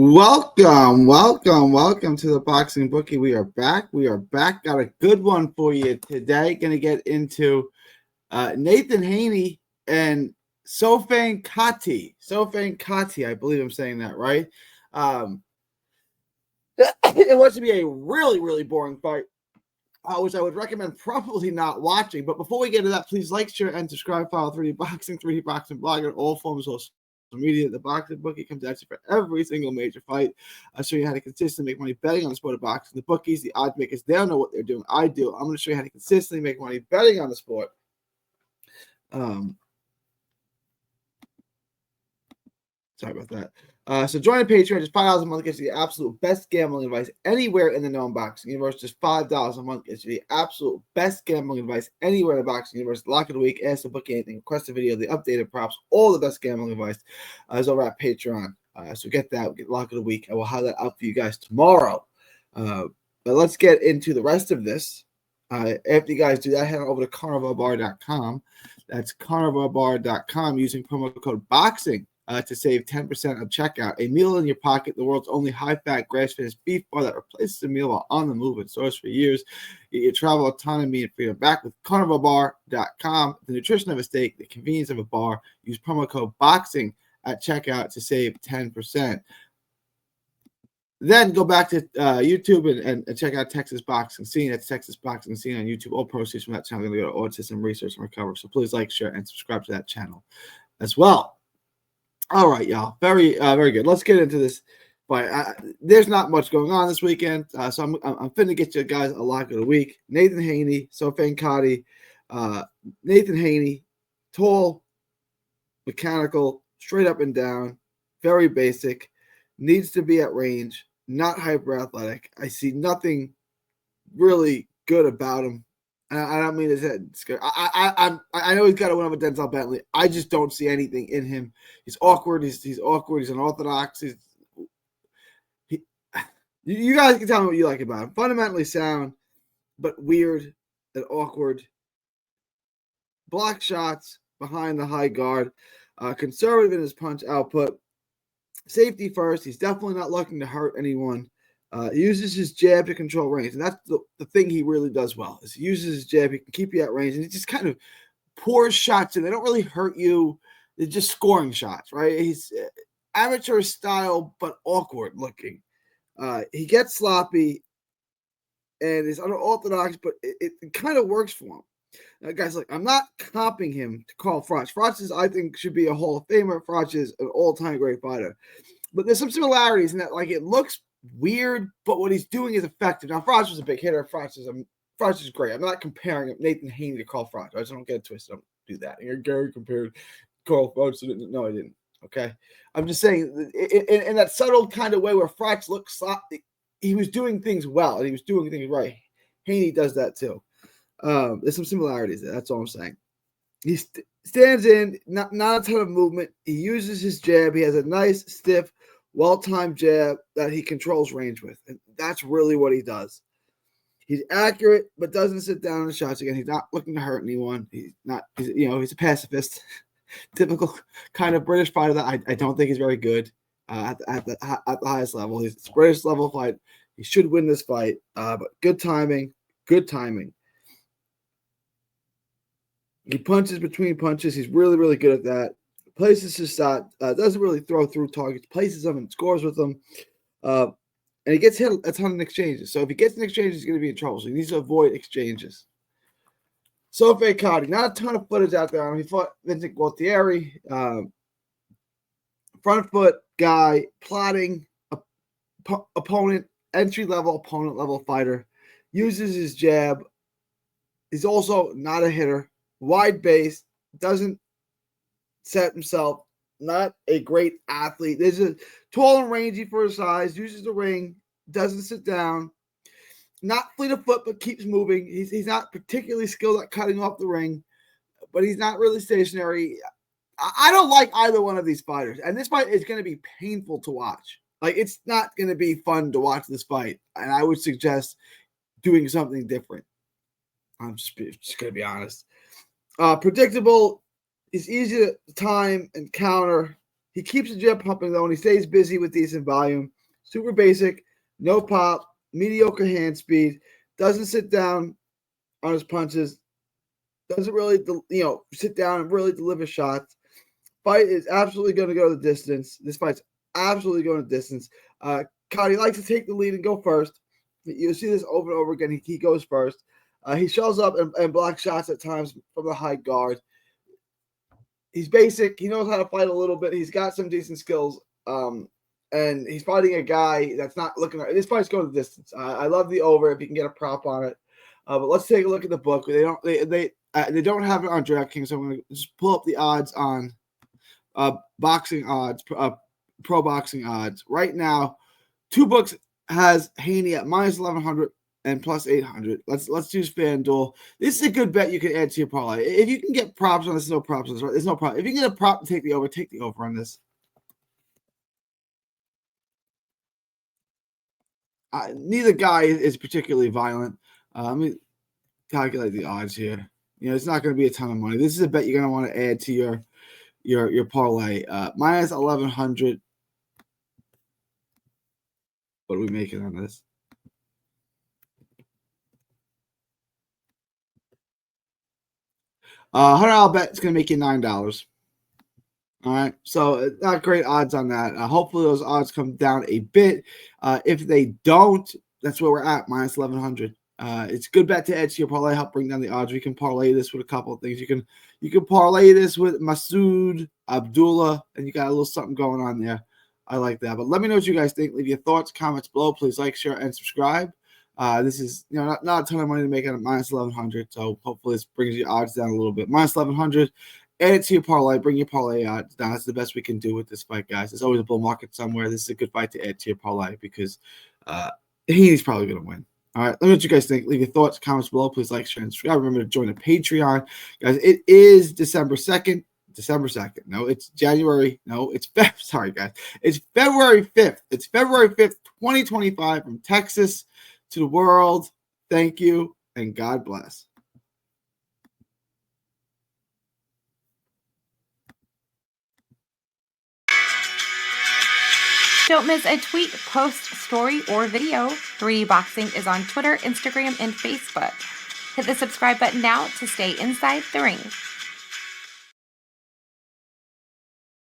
Welcome to the Boxing Bookie. We are back. Got a good one for you today. Going to get into Nathan Heaney and Sofiane Khati. I believe I'm saying that right. It was to be a really boring fight, which I would recommend probably not watching. But before we get to that, please like, share, and subscribe. Follow 3D Boxing blog on all forms of social media. The Boxing Bookie comes at you for every single major fight. I'll show you how to consistently make money betting on the sport of boxing. The bookies, the odds makers, they don't know what they're doing. I do. I'm going to show you how to consistently make money betting on the sport. Sorry about that. So join the Patreon. Just $5 a month gets you the absolute best gambling advice anywhere in the known boxing universe. Just $5 a month gets you the absolute best gambling advice anywhere in the boxing universe. Lock of the week, ask the bookie anything, request a video, the updated props, all the best gambling advice is over at Patreon. So get that, get lock of the week. I will have that out for you guys tomorrow. But let's get into the rest of this. After you guys do that, head on over to carnivalbar.com. That's carnivalbar.com using promo code BOXING. To save 10% of checkout. A meal in your pocket, the world's only high-fat, grass-finished beef bar that replaces the meal while on the move and stores for years. Get your travel autonomy and freedom back with carnivalbar.com. The nutrition of a steak, the convenience of a bar. Use promo code BOXING at checkout to save 10%. Then go back to YouTube and check out Texas Boxing Scene. That's Texas Boxing Scene on YouTube. All proceeds from that channel are going to go to autism research and recovery. So please like, share, and subscribe to that channel as well. All right, y'all. Very good. Let's get into this. But there's not much going on this weekend, so I'm finna get you guys a lock of the week. Nathan Heaney, Sofiane Khati. Nathan Heaney, tall, mechanical, straight up and down, very basic, needs to be at range, not hyper athletic. I see nothing really good about him. I don't mean his head. I know he's got to win over Denzel Bentley. I just don't see anything in him. He's awkward. He's awkward. He's unorthodox. You guys can tell me what you like about him. Fundamentally sound, but weird and awkward. Block shots behind the high guard. Conservative in his punch output. Safety first. He's definitely not looking to hurt anyone. Uses his jab to control range, and that's the thing he really does well. Is he uses his jab, he can keep you at range, and he just kind of pours shots in. They don't really hurt you. They're just scoring shots, right? He's amateur style, but awkward looking. He gets sloppy and is unorthodox, but it kind of works for him. Now, guys, look, I'm not comping him to Carl Froch. Froch I think, should be a Hall of Famer. Froch is an all-time great fighter. But there's some similarities in that, like, it looks weird, but what he's doing is effective. Now, Froch was a big hitter. Froch is great. I'm not comparing Nathan Heaney to Carl Froch. I just don't get it twisted. Don't do that. Gary compared Carl Froch. No, I didn't. Okay? I'm just saying, in that subtle kind of way where Froch looks sloppy, he was doing things well, and he was doing things right. Heaney does that too. There's some similarities there. That's all I'm saying. He stands in, not a ton of movement. He uses his jab. He has a nice, stiff, well-timed jab that he controls range with. And that's really what he does. He's accurate, but doesn't sit down in the shots. Again, he's not looking to hurt anyone. He's a pacifist. Typical kind of British fighter that I don't think is very good at the highest level. He's a British level fight. He should win this fight. But good timing. He punches between punches. He's really good at that. Places his shot, doesn't really throw through targets, places them and scores with them. And he gets hit a ton in exchanges. So if he gets in exchanges, he's going to be in trouble. So he needs to avoid exchanges. Sofiane Khati, not a ton of footage out there. He fought Vincent Gualtieri. Front foot guy, plotting opponent, entry-level, opponent-level fighter. Uses his jab. He's also not a hitter. Wide base, doesn't set himself, not a great athlete. There's a tall and rangy for his size, uses the ring, doesn't sit down, not fleet of foot, but keeps moving. He's not particularly skilled at cutting off the ring, but he's not really stationary. I don't like either one of these fighters, and this fight is going to be painful to watch. Like, it's not going to be fun to watch this fight, and I would suggest doing something different. I'm just going to be honest. Predictable. It's easy to time and counter. He keeps the gym pumping, though, and he stays busy with decent volume. Super basic, no pop, mediocre hand speed, doesn't sit down on his punches, doesn't really, sit down and really deliver shots. Fight is absolutely going to go the distance. This fight's absolutely going the distance. Khati likes to take the lead and go first. You'll see this over and over again. He goes first. He shows up and blocks shots at times from the high guard. He's basic. He knows how to fight a little bit. He's got some decent skills. And he's fighting a guy that's not looking at this fight's going the distance. I love the over if you can get a prop on it. But let's take a look at the book. They don't have it on DraftKings, so I'm going to just pull up the odds on boxing odds, pro boxing odds. Right now, two books has Heaney at minus 1,100 and plus 800. Let's use FanDuel. This is a good bet you can add to your parlay. If you can get props on this, no props on this. Right? There's no problem. If you can get a prop to take the over on this. Neither guy is particularly violent. Let me calculate the odds here. It's not going to be a ton of money. This is a bet you're going to want to add to your parlay. Minus 1,100. What are we making on this? $100 bet is going to make you $9. All right, so not great odds on that. Hopefully those odds come down a bit. If they don't, that's where we're at, minus 1,100. It's a good bet to add to your parlay, help bring down the odds. We can parlay this with a couple of things. You can parlay this with Masood, Abdullah, and you got a little something going on there. I like that. But let me know what you guys think. Leave your thoughts, comments below. Please like, share, and subscribe. This is not a ton of money to make it at minus 1,100. So hopefully this brings your odds down a little bit. Minus 1,100. Add it to your parlay. Bring your parlay odds down. That's the best we can do with this fight, guys. There's always a bull market somewhere. This is a good fight to add to your parlay because he's probably going to win. All right, let me know what you guys think. Leave your thoughts, comments below. Please like, share, and subscribe. Remember to join the Patreon. Guys, it is December 2nd. No, it's January. No, it's sorry, guys. It's February 5th. It's February 5th, 2025 from Texas to the world. Thank you, and God bless. Don't miss a tweet, post, story, or video. 3D Boxing is on Twitter, Instagram, and Facebook. Hit the subscribe button now to stay inside the ring.